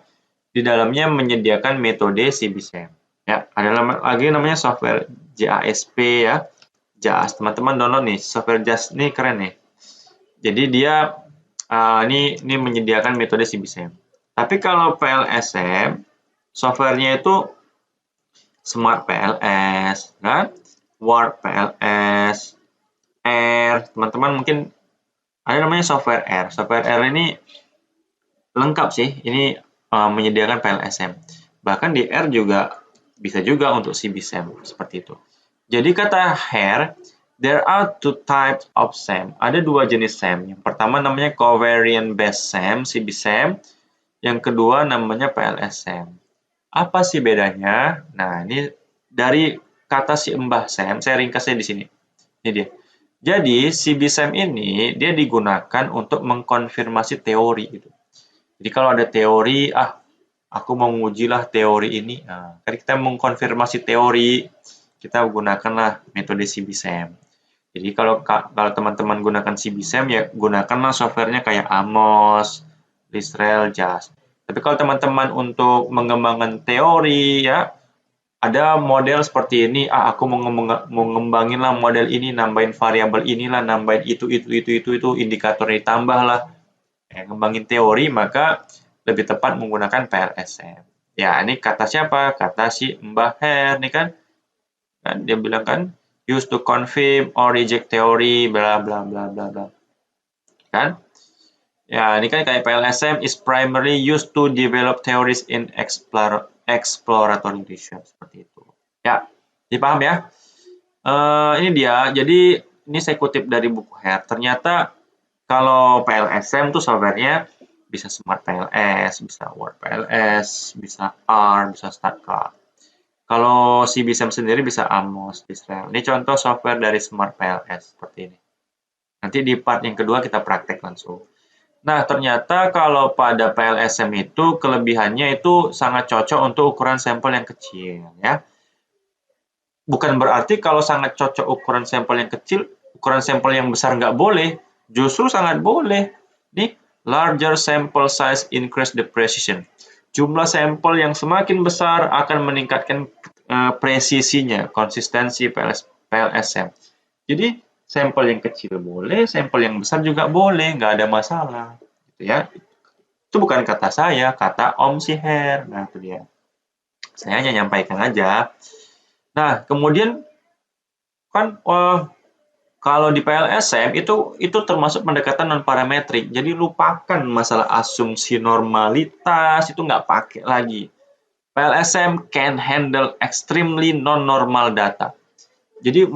di dalamnya menyediakan metode CB-SEM. Ya, ada lagi namanya software JASP ya. JAS, teman-teman download nih, software JAS ini keren nih. Jadi dia ini menyediakan metode CB-SEM. Tapi kalau PLS-SEM, softwarenya itu Smart PLS, kan? Word PLS, R. Teman-teman mungkin ada namanya software R. Software R ini lengkap sih. Ini menyediakan PLS-SEM. Bahkan di R juga bisa juga untuk CB-SEM seperti itu. Jadi kata Her, there are two types of SEM. Ada dua jenis SEM. Yang pertama namanya covariant based SEM, CB-SEM. Yang kedua namanya PLS-SEM. Apa sih bedanya? Nah, ini dari kata si Mbah SEM, saya ringkasnya di sini. Ini dia. Jadi, CB-SEM ini dia digunakan untuk mengkonfirmasi teori gitu. Jadi kalau ada teori, aku mau mengujilah teori ini. Nah, kita mengkonfirmasi teori, kita gunakanlah metode CB-SEM. Jadi kalau teman-teman gunakan CB-SEM ya gunakanlah softwarenya kayak Amos, Listrel, JAS. Tapi kalau teman-teman untuk mengembangkan teori ya ada model seperti ini, aku mau ngembangin lah model ini, nambahin variabel inilah, nambahin itu, indikator ditambah lah. Ngembangin teori maka lebih tepat menggunakan PLS-SEM. Ya, ini kata siapa? Kata si Mbah Her nih kan. Dia bilang kan used to confirm or reject theory bla bla bla bla bla. Kan? Ya, ini kan kayak PLS-SEM is primarily used to develop theories in exploratory research seperti itu. Ya, dipaham ya? Ini dia. Jadi ini saya kutip dari buku Her. Ternyata kalau PLS-SEM tuh softwarenya bisa Smart PLS, bisa Word PLS, bisa R, bisa StatCloud. Kalau CBSM sendiri bisa Amos, Israel. Ini contoh software dari Smart PLS seperti ini. Nanti di part yang kedua kita praktek langsung. Nah, ternyata kalau pada PLSM itu kelebihannya itu sangat cocok untuk ukuran sampel yang kecil, ya. Bukan berarti kalau sangat cocok ukuran sampel yang kecil, ukuran sampel yang besar nggak boleh. Justru sangat boleh. Nih, larger sample size increase the precision. Jumlah sampel yang semakin besar akan meningkatkan presisinya, konsistensi PLSM. Jadi, sampel yang kecil boleh, sampel yang besar juga boleh, nggak ada masalah. Gitu ya. Itu bukan kata saya, kata Om Siher. Nah, itu dia. Saya hanya nyampaikan aja. Nah, kemudian kan kalau di PLSM itu termasuk pendekatan non parametrik. Jadi lupakan masalah asumsi normalitas, itu nggak pakai lagi. PLSM can handle extremely non-normal data. Jadi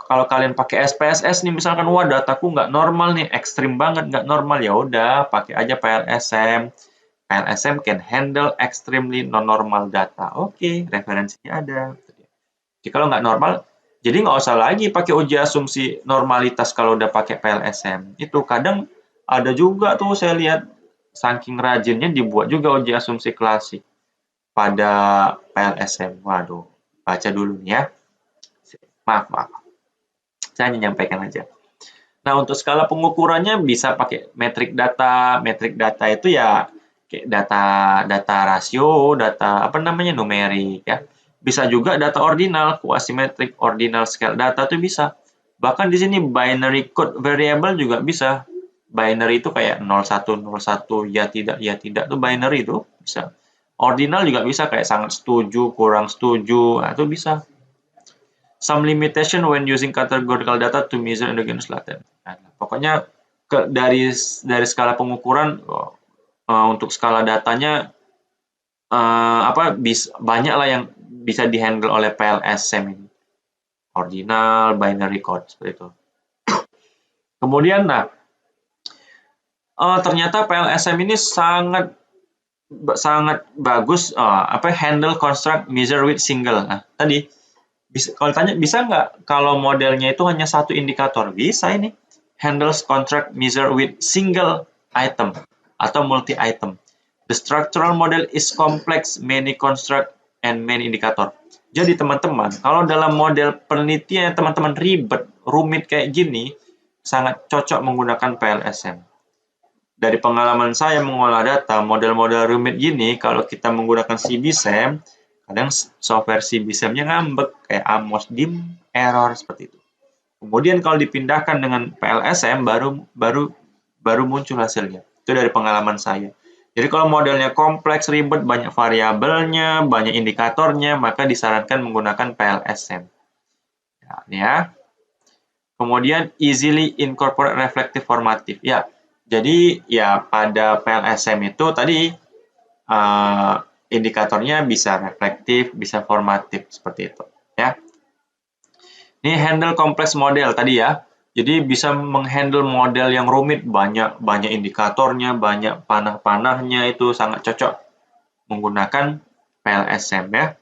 kalau kalian pakai SPSS nih, misalkan wah dataku nggak normal nih, ekstrim banget nggak normal, ya udah pakai aja PLSM. PLSM can handle extremely non-normal data. Oke, referensinya ada. Jadi kalau nggak normal, jadi nggak usah lagi pakai uji asumsi normalitas kalau udah pakai PLSM. Itu kadang ada juga tuh saya lihat saking rajinnya dibuat juga uji asumsi klasik pada PLSM. Waduh, baca dulu nih ya. Maaf. Saya hanya nyampaikan aja. Nah, untuk skala pengukurannya bisa pakai metrik data. Metrik data itu ya kayak data rasio, data numerik ya. Bisa juga data ordinal, quasimetric ordinal scale data itu bisa. Bahkan di sini binary code variable juga bisa. Binary itu kayak 0101 ya tidak itu binary itu bisa. Ordinal juga bisa kayak sangat setuju, kurang setuju, nah, itu bisa. Some limitation when using categorical data to measure endogenous latent. Nah, pokoknya dari skala pengukuran untuk skala datanya banyak lah yang bisa dihandle oleh PLSM ini. Ordinal, binary code seperti itu. Kemudian, ternyata PLSM ini sangat bagus handle construct measure with single. Nah, tadi kalau tanya bisa nggak kalau modelnya itu hanya satu indikator? Bisa ini. Handles construct measure with single item atau multi item. The structural model is complex, many construct and many indicator. Jadi teman-teman, kalau dalam model penelitian teman-teman rumit kayak gini, sangat cocok menggunakan PLSM. Dari pengalaman saya mengolah data, model-model rumit gini, kalau kita menggunakan CBSM, kadang software CBSM-nya ngambek, kayak Amos dim, error, seperti itu. Kemudian kalau dipindahkan dengan PLSM, baru muncul hasilnya. Itu dari pengalaman saya. Jadi kalau modelnya kompleks, ribet, banyak variabelnya, banyak indikatornya, maka disarankan menggunakan PLSM. Ya. Kemudian easily incorporate reflective formative. Ya, jadi ya pada PLSM itu tadi indikatornya bisa reflektif, bisa formatif seperti itu. Ya. Ini handle kompleks model tadi ya. Jadi bisa menghandle model yang rumit, banyak indikatornya, banyak panah-panahnya, itu sangat cocok menggunakan PLSM ya.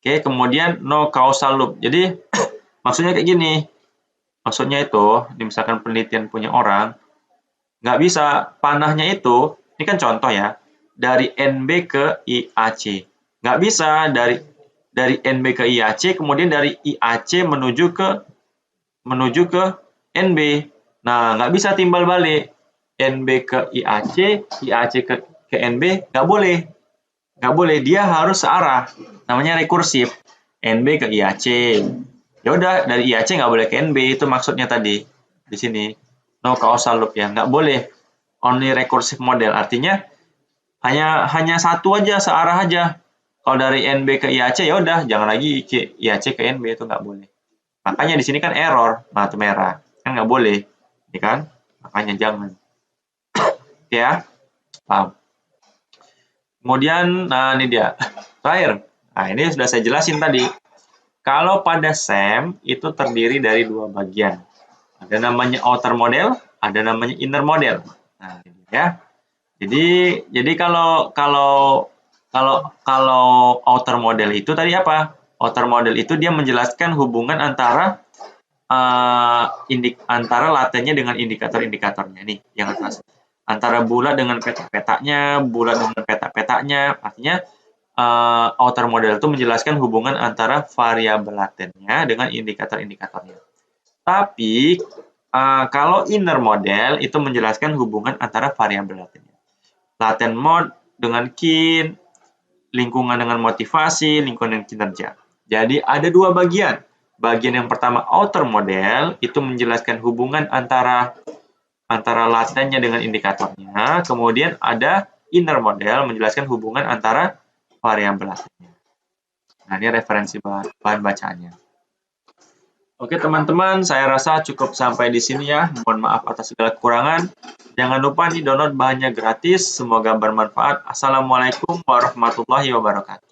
Oke, kemudian no causal loop. Jadi maksudnya kayak gini. Maksudnya itu, misalkan penelitian punya orang, nggak bisa panahnya itu, ini kan contoh ya, dari NB ke IAC. Nggak bisa dari NB ke IAC, kemudian dari IAC menuju ke NB. Nah, nggak bisa timbal balik. NB ke IAC, IAC ke NB, nggak boleh. Nggak boleh, dia harus searah. Namanya rekursif. NB ke IAC. Ya udah, dari IAC nggak boleh ke NB, itu maksudnya tadi. Di sini. No causal loop ya, nggak boleh. Only recursive model, artinya hanya satu aja, searah aja. Kalau dari NB ke IAC ya udah, jangan lagi ke IAC ke NB, itu nggak boleh. Makanya di sini kan error, mata merah. Kan nggak boleh. Ini kan? Makanya jangan. Ya, paham. Kemudian, nah ini dia. Terakhir. Nah, ini sudah saya jelasin tadi. Kalau pada SEM, itu terdiri dari dua bagian. Ada namanya outer model, ada namanya inner model. Nah, ini ya. Jadi kalau Kalau outer model itu tadi apa? Outer model itu dia menjelaskan hubungan antara antara latennya dengan indikator-indikatornya nih yang atas. Antara bulat dengan peta-petanya, bulat dengan peta-petanya. Artinya outer model itu menjelaskan hubungan antara variabel latennya dengan indikator-indikatornya. Tapi kalau inner model itu menjelaskan hubungan antara variabel latennya. Laten mode dengan kin, lingkungan dengan motivasi, lingkungan dengan kinerja. Jadi ada dua bagian. Bagian yang pertama outer model itu menjelaskan hubungan antara latennya dengan indikatornya. Kemudian ada inner model menjelaskan hubungan antara variabel latennya. Nah, ini referensi bahan bacaannya. Oke teman-teman, saya rasa cukup sampai di sini ya. Mohon maaf atas segala kekurangan. Jangan lupa nih download bahannya gratis. Semoga bermanfaat. Assalamualaikum warahmatullahi wabarakatuh.